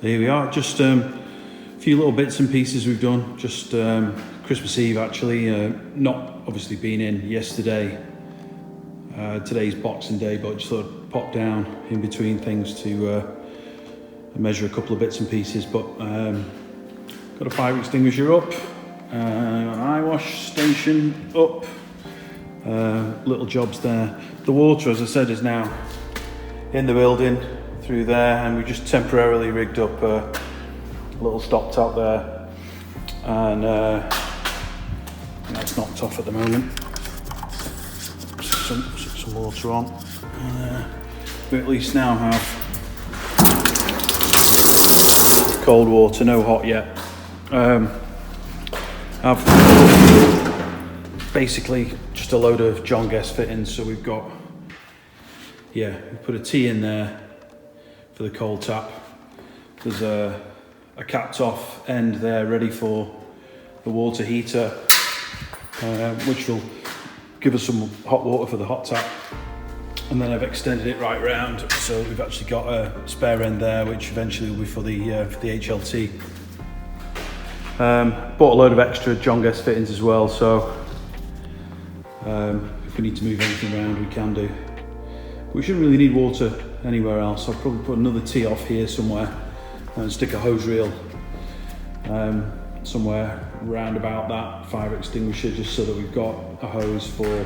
Here we are, just a few little bits and pieces we've done, just Christmas Eve actually, not obviously been in yesterday. Today's Boxing Day, but just thought I'd pop down in between things to measure a couple of bits and pieces. But got a fire extinguisher up, an eye wash station up, little jobs there. The water, as I said, is now in the building through there, and we just temporarily rigged up a little stop top there, and that's knocked off at the moment. Some water on. We at least now have cold water, no hot yet. I've basically just a load of John Guest fittings, so we've got, we put a T in there for the cold tap. There's a capped off end there ready for the water heater, which will give us some hot water for the hot tap. And then I've extended it right round, so we've actually got a spare end there, which eventually will be for the HLT. Bought a load of extra John Guest fittings as well, so if we need to move anything around, we can do. We shouldn't really need water anywhere else. I'll probably put another tee off here somewhere and stick a hose reel somewhere round about that fire extinguisher, just so that we've got a hose for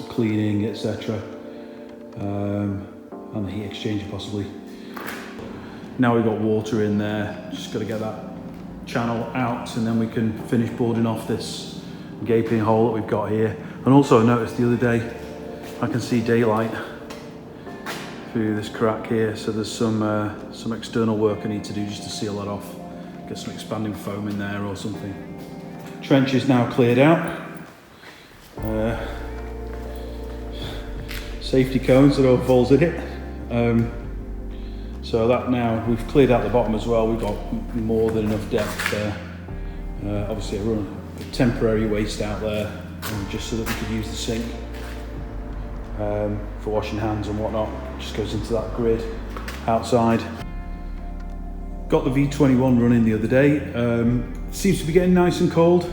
cleaning, etc. And the heat exchanger possibly. Now we've got water in there, just got to get that channel out, and then we can finish boarding off this gaping hole that we've got here. And also I noticed the other day I can see daylight through this crack here, so there's some external work I need to do just to seal that off, get some expanding foam in there or something. Trench is now cleared out. Safety cones that all falls in it. So that now we've cleared out the bottom as well. We've got more than enough depth there. Obviously I run a temporary waste out there, just so that we could use the sink for washing hands and whatnot. Just goes into that grid outside. Got the V21 running the other day. Seems to be getting nice and cold.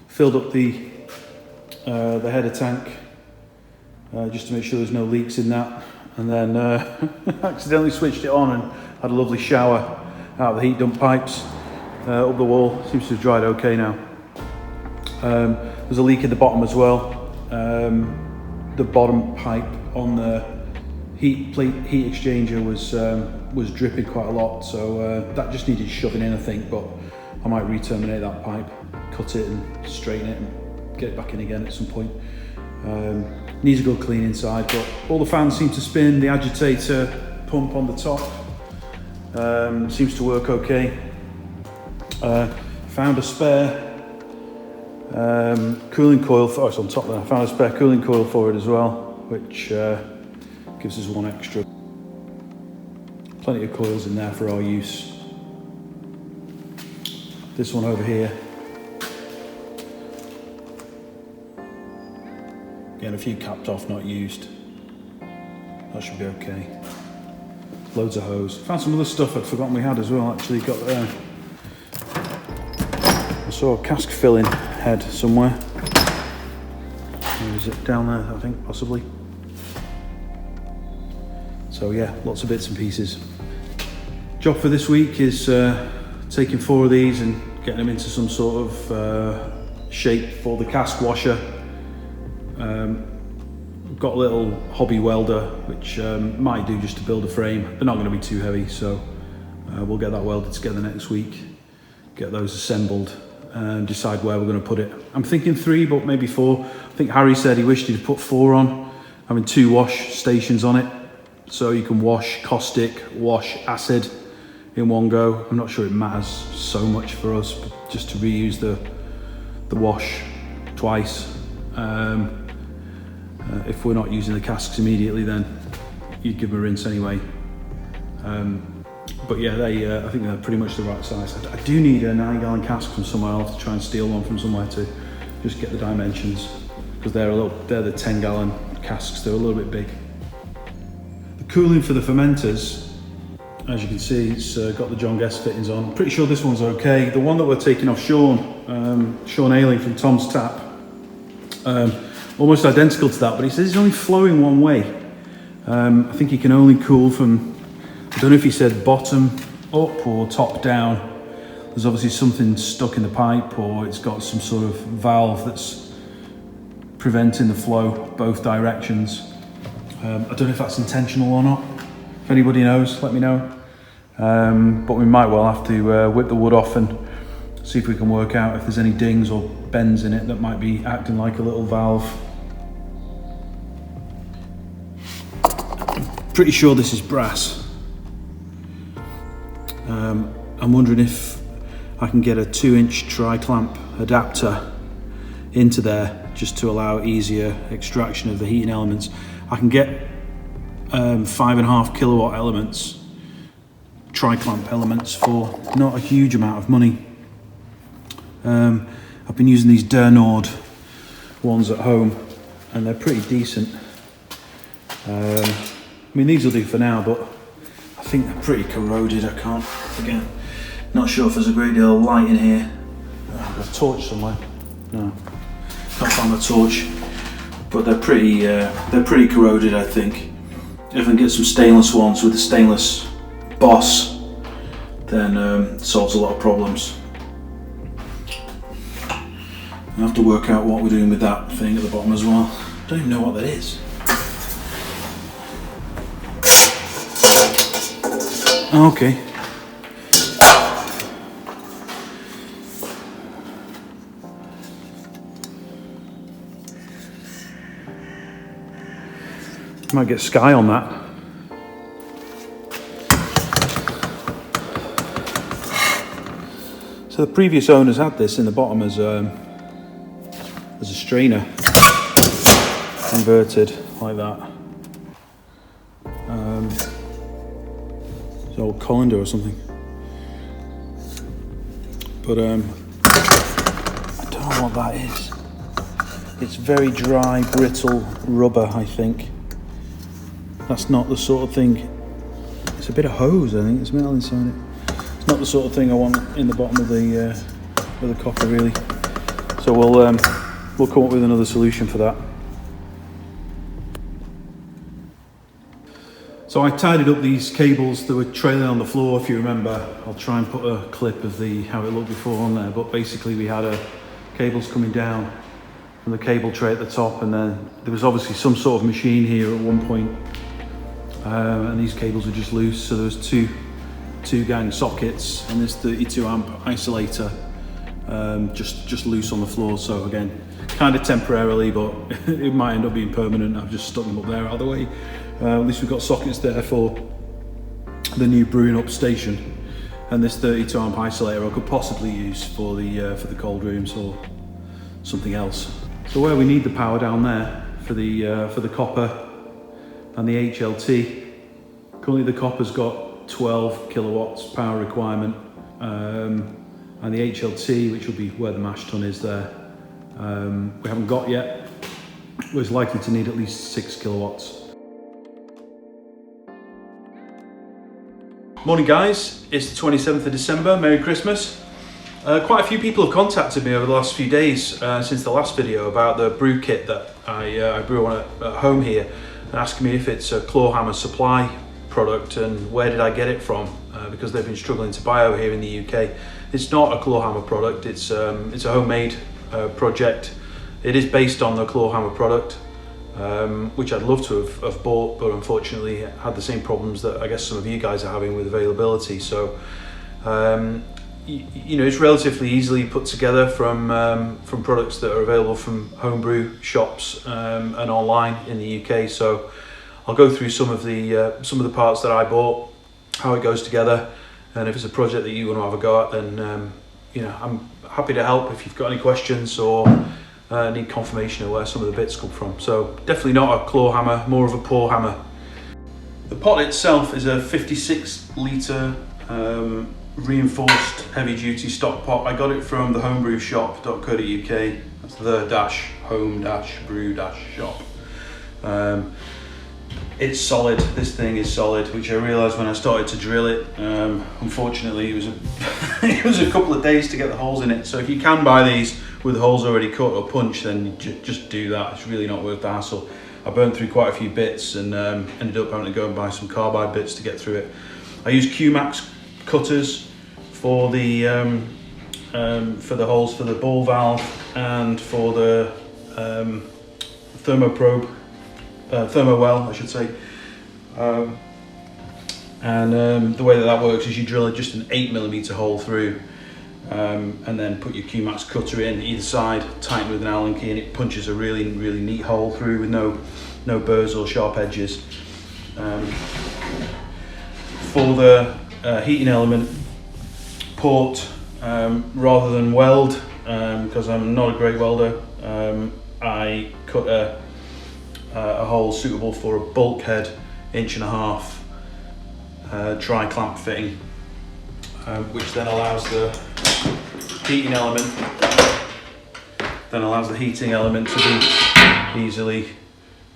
Filled up the header tank just to make sure there's no leaks in that, and then accidentally switched it on and had a lovely shower out of the heat dump pipes up the wall. Seems to have dried okay now. There's a leak in the bottom as well. The bottom pipe on the heat exchanger was dripping quite a lot, so that just needed shoving in, I think, but I might re-terminate that pipe, cut it and straighten it and get it back in again at some point. Needs a good clean inside, but all the fans seem to spin. The agitator pump on the top seems to work okay. Found a spare cooling coil for, it's on top there. I found a spare cooling coil for it as well, which gives us one extra. Plenty of coils in there for our use. This one over here. Again, a few capped off, not used. That should be okay. Loads of hose. Found some other stuff I'd forgotten we had as well, actually. Got I saw a cask filling head somewhere. Where is it? Down there, I think, possibly. So yeah, lots of bits and pieces. Job for this week is taking 4 of these and getting them into some sort of shape for the cask washer. Got a little hobby welder, which might do just to build a frame. They're not going to be too heavy, so we'll get that welded together next week, get those assembled and decide where we're going to put it. I'm thinking 3, but maybe 4. I think Harry said he wished he'd put 4 on, having 2 wash stations on it, so you can wash caustic, wash acid in one go. I'm not sure it matters so much for us, but just to reuse the wash twice. If we're not using the casks immediately, then you'd give them a rinse anyway. But yeah, I think they're pretty much the right size. I do need a 9-gallon cask from somewhere. I'll have to try and steal one from somewhere to just get the dimensions, because they're the 10-gallon casks. They're a little bit big. The cooling for the fermenters As you can see, it's got the John Guest fittings on. I'm pretty sure this one's okay. The one that we're taking off Sean Ailing from Tom's Tap, almost identical to that, but he says it's only flowing one way. I think he can only cool from, I don't know if he said bottom up or top down. There's obviously something stuck in the pipe, or it's got some sort of valve that's preventing the flow both directions. I don't know if that's intentional or not. If anybody knows, let me know. But we might well have to whip the wood off and see if we can work out if there's any dings or bends in it that might be acting like a little valve. Pretty sure this is brass. I'm wondering if I can get a 2-inch tri-clamp adapter into there just to allow easier extraction of the heating elements. I can get 5.5 kilowatt elements, tri-clamp elements, for not a huge amount of money. I've been using these Dernord ones at home and they're pretty decent. I mean, these will do for now, but I think they're pretty corroded. I can't, again, not sure if there's a great deal of light in here. I've got a torch somewhere. No, can't find my torch. But they're pretty corroded, I think. If I can get some stainless ones with the stainless boss, then it solves a lot of problems. I have to work out what we're doing with that thing at the bottom as well. I don't even know what that is. Okay. Might get sky on that. So the previous owners had this in the bottom as a strainer, inverted like that. It's an old colander or something. But I don't know what that is. It's very dry, brittle rubber, I think. That's not the sort of thing. It's a bit of hose, I think. There's metal inside it. It's not the sort of thing I want in the bottom of the copper, really. So we'll come up with another solution for that. So I tidied up these cables that were trailing on the floor, if you remember. I'll try and put a clip of how it looked before on there. But basically, we had cables coming down from the cable tray at the top, and then there was obviously some sort of machine here at one point. And these cables were just loose, so there was two gang sockets and this 32 amp isolator just loose on the floor. So again, kind of temporarily, but it might end up being permanent. I've just stuck them up there out of the way. At least we've got sockets there for the new brewing up station, and this 32 amp isolator I could possibly use for the cold rooms or something else. So where we need the power down there for the copper and the HLT, currently the copper's got 12 kilowatts power requirement, and the HLT, which will be where the mash tun is there, we haven't got yet. We're likely to need at least 6 kilowatts. Morning guys, it's the 27th of December, Merry Christmas. Quite a few people have contacted me over the last few days since the last video about the brew kit that I brew on at home here, and asking me if it's a Clawhammer Supply product and where did I get it from, because they've been struggling to buy over here in the UK. It's not a Clawhammer product, it's a homemade project. It is based on the Clawhammer product, which I'd love to have bought, but unfortunately it had the same problems that I guess some of you guys are having with availability. So you know, it's relatively easily put together from products that are available from homebrew shops and online in the UK. So I'll go through some of the parts that I bought, how it goes together, and if it's a project that you want to have a go at, then you know, I'm happy to help if you've got any questions or need confirmation of where some of the bits come from. So definitely not a Clawhammer, more of a Poorhammer. The pot itself is a 56 litre reinforced heavy duty stock pot. I got it from the homebrewshop.co.uk. That's the -home-brew-shop. it's solid. This thing is solid, which I realised when I started to drill it. Unfortunately, it was it was a couple of days to get the holes in it. So if you can buy these with the holes already cut or punched, then just do that. It's really not worth the hassle. I burnt through quite a few bits and ended up having to go and buy some carbide bits to get through it. I used Q-Max cutters for the holes for the ball valve and for the Thermowell, I should say. The way that works is you drill just an 8mm hole through, and then put your Q-Max cutter in either side, tighten with an Allen key, and it punches a really neat hole through with no burrs or sharp edges. For the heating element port, rather than weld, because I'm not a great welder, I cut a hole suitable for a bulkhead 1.5 inch tri-clamp fitting, which then allows the heating element to be easily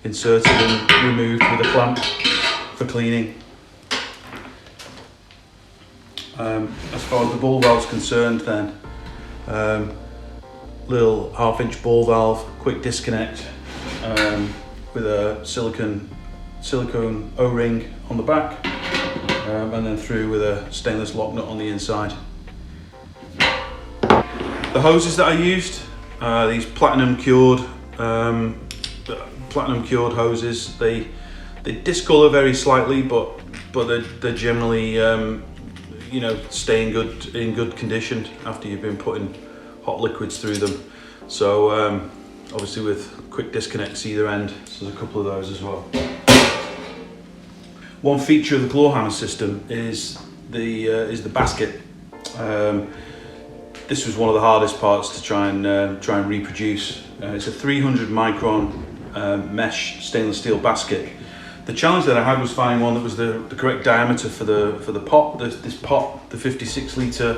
inserted and removed with a clamp for cleaning. As far as the ball valve's concerned, then little 1/2 inch ball valve, quick disconnect, with a silicone O-ring on the back, and then through with a stainless lock nut on the inside. The hoses that I used, these platinum cured hoses. They discolor very slightly, but they're generally stay in good condition after you've been putting hot liquids through them. So obviously with quick disconnects either end, so there's a couple of those as well. One feature of the Clawhammer system is the basket. This was one of the hardest parts to try and reproduce. It's a 300 micron mesh stainless steel basket. The challenge that I had was finding one that was the correct diameter for the pot. This pot, the 56 litre,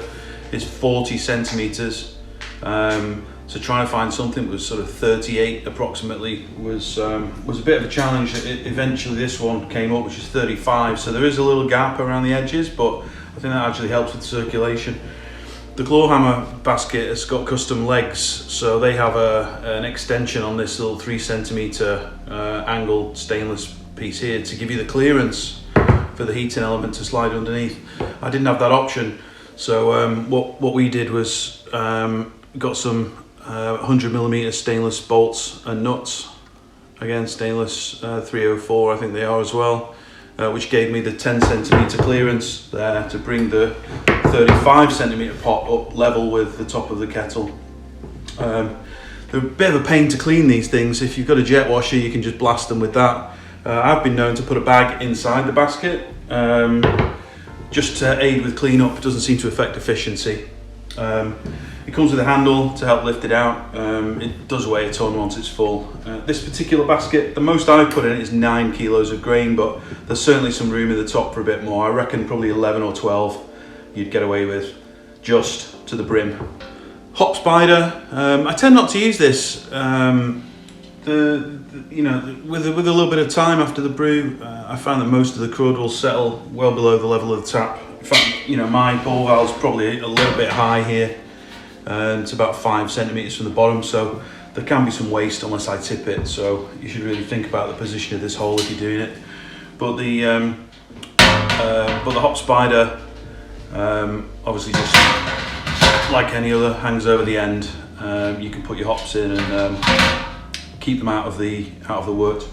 is 40 centimeters. So trying to find something that was sort of 38 approximately was a bit of a challenge. Eventually this one came up, which is 35. So there is a little gap around the edges, but I think that actually helps with circulation. The Clawhammer basket has got custom legs, so they have an extension on this little 3 centimeter angled stainless piece here to give you the clearance for the heating element to slide underneath. I didn't have that option, so what we did was got some 100mm stainless bolts and nuts, again stainless 304 I think they are as well, which gave me the 10 centimeter clearance there to bring the 35 centimeter pot up level with the top of the kettle. They're a bit of a pain to clean, these things. If you've got a jet washer, you can just blast them with that. I've been known to put a bag inside the basket just to aid with cleanup. It doesn't seem to affect efficiency. It comes with a handle to help lift it out. It does weigh a ton once it's full. This particular basket, the most I've put in it is 9 kilos of grain, but there's certainly some room in the top for a bit more. I reckon probably 11 or 12 you'd get away with, just to the brim. Hop spider, I tend not to use this. With a little bit of time after the brew, I found that most of the crud will settle well below the level of the tap. In fact, my ball valve's probably a little bit high here. It's about 5 centimeters from the bottom, so there can be some waste unless I tip it. So you should really think about the position of this hole if you're doing it. But the hop spider, obviously just like any other, hangs over the end. You can put your hops in and keep them out of the wort.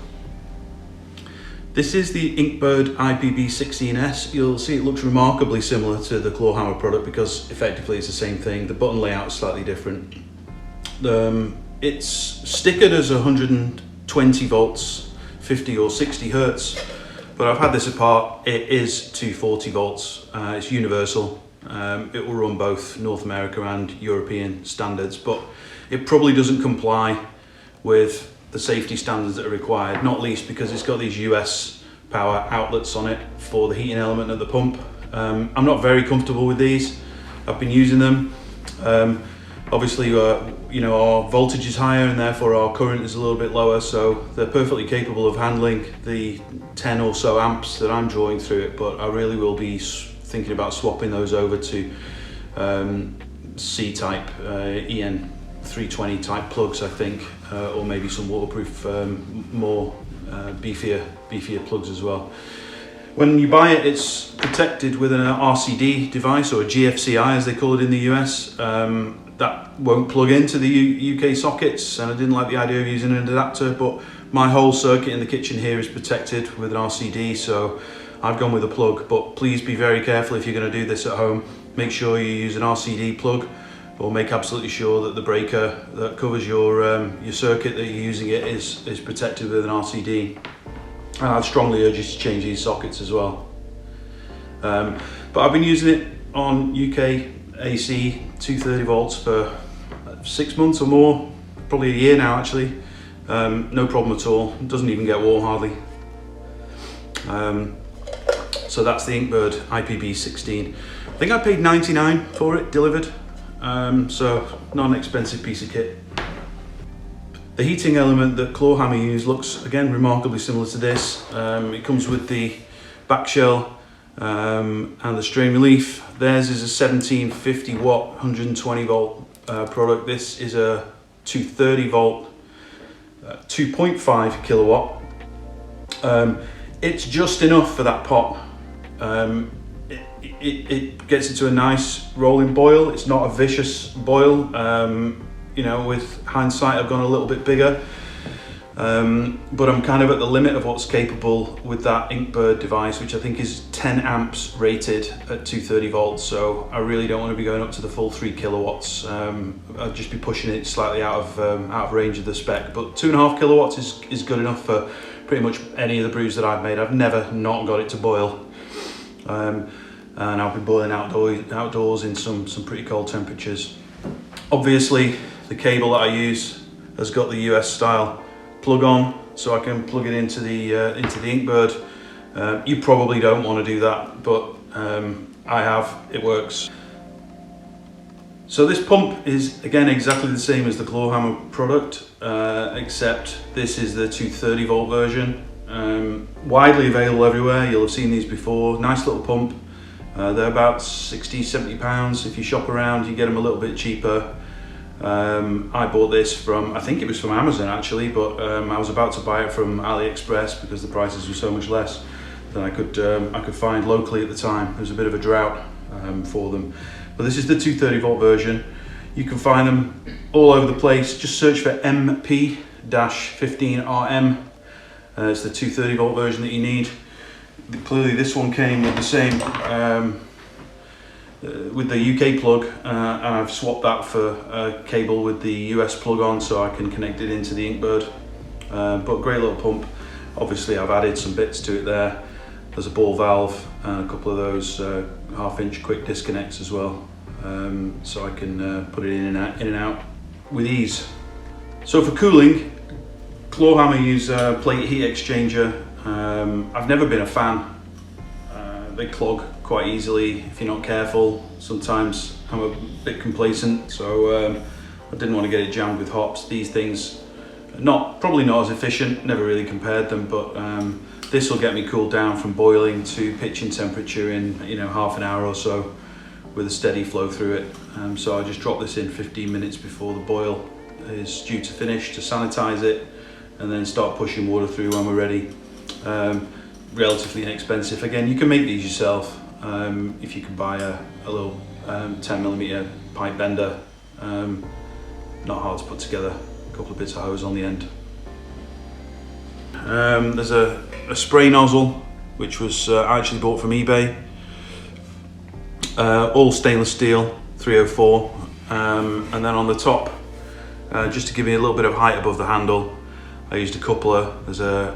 This is the Inkbird IPB16S. You'll see it looks remarkably similar to the Clawhammer product because effectively it's the same thing. The button layout is slightly different. It's stickered as 120 volts, 50 or 60 hertz, but I've had this apart. It is 240 volts. It's universal. It will run both North America and European standards, but it probably doesn't comply with the safety standards that are required, not least because it's got these US power outlets on it for the heating element of the pump. I'm not very comfortable with these. I've been using them. Obviously, you know, our voltage is higher and therefore our current is a little bit lower, so they're perfectly capable of handling the 10 or so amps that I'm drawing through it, but I really will be thinking about swapping those over to C-type EN 320 type plugs, I think, or maybe some waterproof, more beefier plugs as well. When you buy it, it's protected with an RCD device, or a GFCI as they call it in the US. That won't plug into the UK sockets, and I didn't like the idea of using an adapter, but my whole circuit in the kitchen here is protected with an RCD, so I've gone with a plug. But please be very careful if you're going to do this at home. Make sure you use an RCD plug, or make absolutely sure that the breaker that covers your circuit that you're using it is protected with an RCD. And I'd strongly urge you to change these sockets as well. But I've been using it on UK AC 230 volts for 6 months or more, probably a year now actually. No problem at all, it doesn't even get warm hardly. So that's the Inkbird IPB16. I think I paid 99 for it delivered, so not an expensive piece of kit. The heating element that Clawhammer use looks again remarkably similar to this. It comes with the back shell and the strain relief. Theirs is a 1750 watt 120 volt product. This is a 230 volt 2.5 kilowatt. It's just enough for that pot. It gets into a nice rolling boil. It's not a vicious boil. You know, with hindsight, I've gone a little bit bigger, but I'm kind of at the limit of what's capable with that Inkbird device, which I think is 10 amps rated at 230 volts. So I really don't want to be going up to the full 3 kilowatts. I'd just be pushing it slightly out of range of the spec. But 2.5 kilowatts is good enough for pretty much any of the brews that I've made. I've never not got it to boil, and I'll be boiling outdoors in some pretty cold temperatures. Obviously, the cable that I use has got the US style plug on, so I can plug it into the Inkbird. You probably don't want to do that, but I have. It works. So this pump is again exactly the same as the Clawhammer product, except this is the 230 volt version. Widely available everywhere. You'll have seen these before. Nice little pump. They're about 60-70 pounds. If you shop around, you get them a little bit cheaper. I bought this from, I think it was from Amazon actually, but I was about to buy it from AliExpress because the prices were so much less than I could find locally at the time. There was a bit of a drought for them. But this is the 230 volt version. You can find them all over the place. Just search for MP-15RM. It's the 230 volt version that you need. Clearly this one came with the same with the UK plug, and I've swapped that for a cable with the US plug on, so I can connect it into the Inkbird. But great little pump. Obviously I've added some bits to it there. There's a ball valve and a couple of those 1/2 inch quick disconnects as well, so I can put it in and out with ease. So for cooling, Clawhammer use a plate heat exchanger. I've never been a fan. They clog quite easily if you're not careful. Sometimes I'm a bit complacent, so I didn't want to get it jammed with hops. These things, probably not as efficient, never really compared them, but this will get me cooled down from boiling to pitching temperature in 1/2 an hour or so with a steady flow through it. So I just drop this in 15 minutes before the boil is due to finish to sanitize it, and then start pushing water through when we're ready. Relatively inexpensive. Again, you can make these yourself if you can buy a little 10mm pipe bender. Not hard to put together. A couple of bits of hose on the end. There's a spray nozzle which was I actually bought from eBay. All stainless steel, 304, and then on the top, just to give me a little bit of height above the handle, I used a coupler. There's a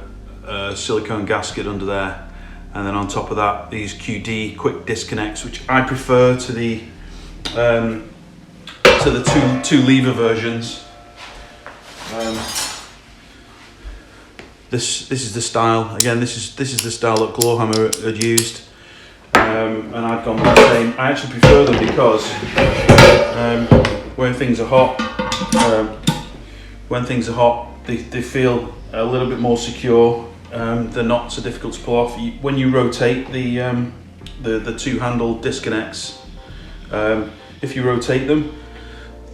silicone gasket under there, and then on top of that, these QD quick disconnects, which I prefer to the two lever versions. This is the style. Again, this is the style that Clawhammer had used, and I've gone with the same. I actually prefer them because when things are hot, they feel a little bit more secure. They're not so difficult to pull off. When you rotate the two handle disconnects, if you rotate them,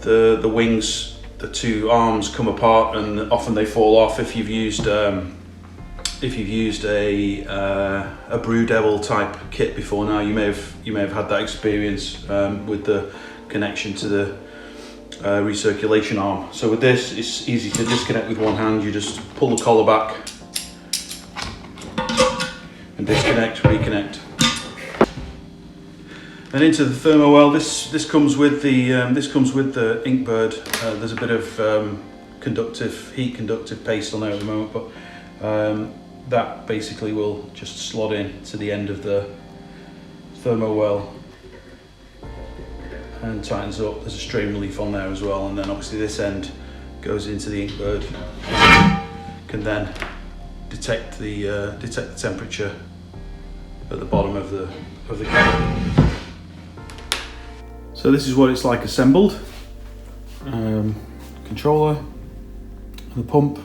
the wings, the two arms come apart, and often they fall off. If you've used a Brew Devil type kit before now, you may have had that experience with the connection to the recirculation arm. So with this, it's easy to disconnect with one hand. You just pull the collar back and disconnect, reconnect. And into the Thermowell. This comes with the Inkbird. There's a bit of heat conductive paste on there at the moment, but that basically will just slot in to the end of the Thermowell and tightens up. There's a strain relief on there as well, and then obviously this end goes into the Inkbird. Can then detect the temperature at the bottom of the kettle. So this is what it's like assembled. Controller and the pump.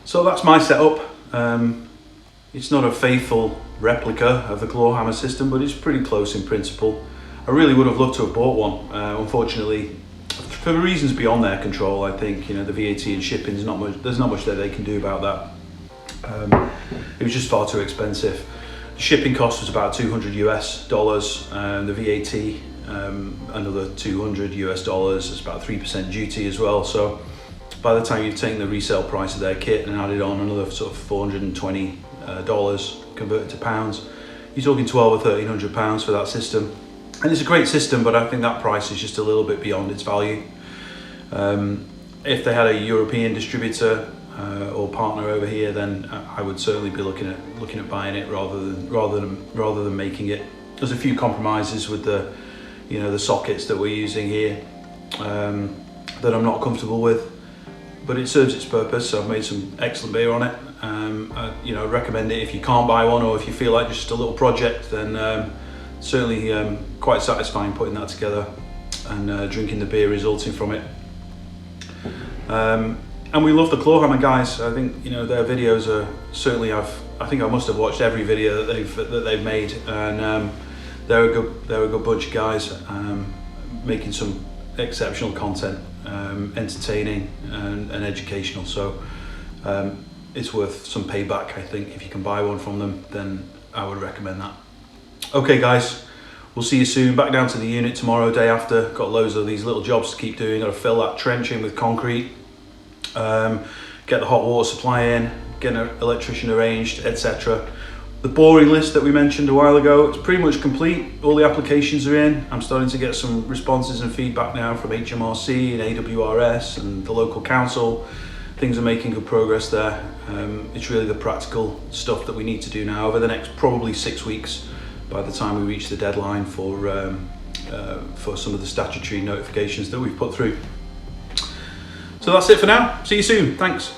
So that's my setup. It's not a faithful replica of the Clawhammer system, but it's pretty close in principle. I really would have loved to have bought one. Unfortunately, for reasons beyond their control, I think, the VAT and shipping is not much. There's not much that they can do about that. It was just far too expensive. The shipping cost was about $200 US, and the VAT another $200 US. It's about 3% duty as well. So by the time you've taken the resale price of their kit and added on another sort of $420 converted to pounds, you're talking £1,200 or £1,300 for that system. And it's a great system, but I think that price is just a little bit beyond its value. If they had a European distributor or partner over here, then I would certainly be looking at buying it rather than making it. There's a few compromises with the sockets that we're using here that I'm not comfortable with, but it serves its purpose. So I've made some excellent beer on it. I recommend it if you can't buy one, or if you feel like just a little project, then certainly quite satisfying putting that together and drinking the beer resulting from it. And we love the Clawhammer guys. I think their videos are certainly I think I must have watched every video that they've made, and they're a good bunch of guys, making some exceptional content, entertaining and educational. So it's worth some payback. I think if you can buy one from them, then I would recommend that. Okay guys, we'll see you soon. Back down to the unit tomorrow, day after. Got loads of these little jobs to keep doing. Got to fill that trench in with concrete, get the hot water supply in, get an electrician arranged, etc. The boring list that we mentioned a while ago, it's pretty much complete. All the applications are in. I'm starting to get some responses and feedback now from HMRC and AWRS and the local council. Things are making good progress there. It's really the practical stuff that we need to do now over the next probably 6 weeks, by the time we reach the deadline for some of the statutory notifications that we've put through. So that's it for now. See you soon. Thanks.